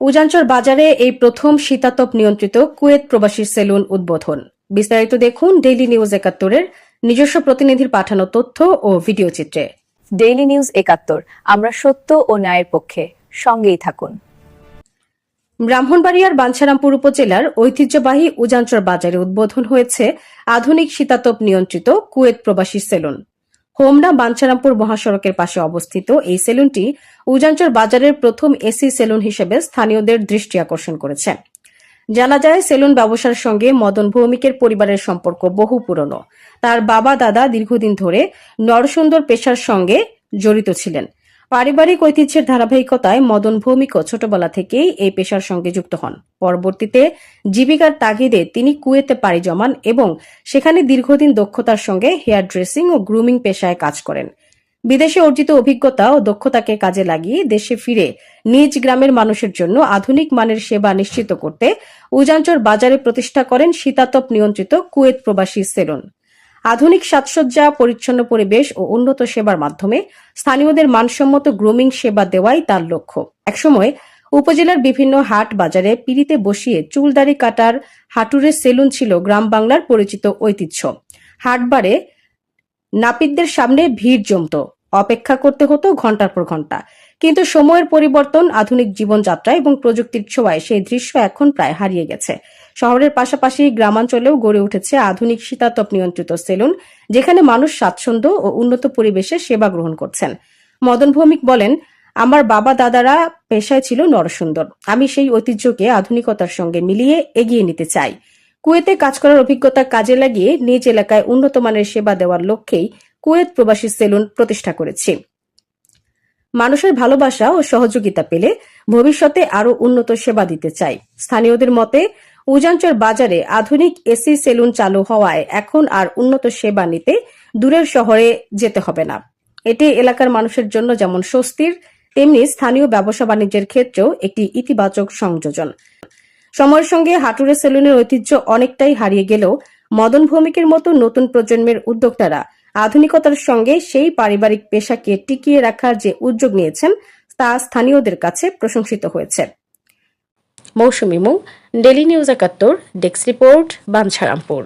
উজানচর বাজারে এই প্রথম শীতাতপ নিয়ন্ত্রিত কুয়েত প্রবাসী সেলুন উদ্বোধন। বিস্তারিত দেখুন ডেইলি নিউজ ৭১-এর নিজস্ব প্রতিনিধির পাঠানো তথ্য ও ভিডিও চিত্রে। ডেইলি নিউজ ৭১, আমরা সত্য ও ন্যায়ের পক্ষে, সঙ্গেই থাকুন। ব্রাহ্মণবাড়িয়ার বাঞ্ছারামপুর উপজেলার ঐতিহ্যবাহী উজানচর বাজারে উদ্বোধন হয়েছে আধুনিক শীতাতপ নিয়ন্ত্রিত কুয়েত প্রবাসী সেলুন। হোমনা বাঞ্ছারামপুর মহাসড়কের পাশে অবস্থিত এই সেলুনটি উজানচর বাজারের প্রথম এসি সেলুন হিসেবে স্থানীয়দের দৃষ্টি আকর্ষণ করেছে। জানা যায়, সেলুন ব্যবসার সঙ্গে মদন ভৌমিকের পরিবারের সম্পর্ক বহু পুরনো। তার বাবা দাদা দীর্ঘদিন ধরে নরসুন্দর পেশার সঙ্গে জড়িত ছিলেন। পারিবারিক ঐতিহ্যের ধারাবাহিকতায় মদন ভৌমিকও ছোটবেলা থেকেই এই পেশার সঙ্গে যুক্ত হন। পরবর্তীতে জীবিকার তাগিদে তিনি কুয়েতে পাড়ি জমান এবং সেখানে দীর্ঘদিন দক্ষতার সঙ্গে হেয়ার ড্রেসিং ও গ্রুমিং পেশায় কাজ করেন। বিদেশে অর্জিত অভিজ্ঞতা ও দক্ষতাকে কাজে লাগিয়ে দেশে ফিরে নিজ গ্রামের মানুষের জন্য আধুনিক মানের সেবা নিশ্চিত করতে উজানচর বাজারে প্রতিষ্ঠা করেন শীতাতপ নিয়ন্ত্রিত কুয়েত প্রবাসী সেলুন। আধুনিক সাজসজ্জা, পরিচ্ছন্ন পরিবেশ ও উন্নত সেবার মাধ্যমে স্থানীয়দের মানসম্মত গ্রুমিং সেবা দেওয়াই তার লক্ষ্য। একসময় উপজেলার বিভিন্ন হাট বাজারে পিড়িতে বসিয়ে চুলদাড়ি কাটার হাঁটুরে সেলুন ছিল গ্রাম বাংলার পরিচিত ঐতিহ্য। হাটবারে নাপিতদের সামনে ভিড় জমত, অপেক্ষা করতে হতো ঘণ্টার পর ঘণ্টা। কিন্তু সময়ের পরিবর্তন, আধুনিক জীবনযাত্রা এবং প্রযুক্তির ছোঁয়ায় সেই দৃশ্য এখন প্রায় হারিয়ে গেছে। শহরের পাশাপাশি গ্রামাঞ্চলেও গড়ে উঠেছে আধুনিক শীতাতপ নিয়ন্ত্রিত সেলুন, যেখানে মানুষ স্বাচ্ছন্দ্য ও উন্নত পরিবেশে সেবা গ্রহণ করছেন। মদন ভৌমিক বলেন, আমার বাবা দাদারা পেশায় ছিল নরসুন্দর। আমি সেই ঐতিহ্যকে আধুনিকতার সঙ্গে মিলিয়ে এগিয়ে নিতে চাই। কুয়েতে কাজ করার অভিজ্ঞতা কাজে লাগিয়ে নিজ এলাকায় উন্নত মানের সেবা দেওয়ার লক্ষ্যেই কুয়েত প্রবাসী সেলুন প্রতিষ্ঠা করেছি। মানুষের ভালোবাসা ও সহযোগিতা পেলে ভবিষ্যতে আরও উন্নত সেবা দিতে চাই। স্থানীয়দের মতে, উজানচর বাজারে আধুনিক এসি সেলুন চালু হওয়ায় এখন আর উন্নত সেবা নিতে দূরের শহরে যেতে হবে না। এটি এলাকার মানুষের জন্য যেমন স্বস্তির, তেমনি স্থানীয় ব্যবসা বাণিজ্যের ক্ষেত্রেও একটি ইতিবাচক সংযোজন। সময়ের সঙ্গে হাটুরে সেলুনের ঐতিহ্য অনেকটাই হারিয়ে গেলেও মদন ভৌমিকের মতো নতুন প্রজন্মের উদ্যোক্তারা আধুনিকতার সঙ্গে সেই পারিবারিক পেশাকে টিকিয়ে রাখার যে উদ্যোগ নিয়েছেন তা স্থানীয়দের কাছে প্রশংসিত হয়েছে। Mousumi Mung, daily news ৭১, desk report, Bancharampur.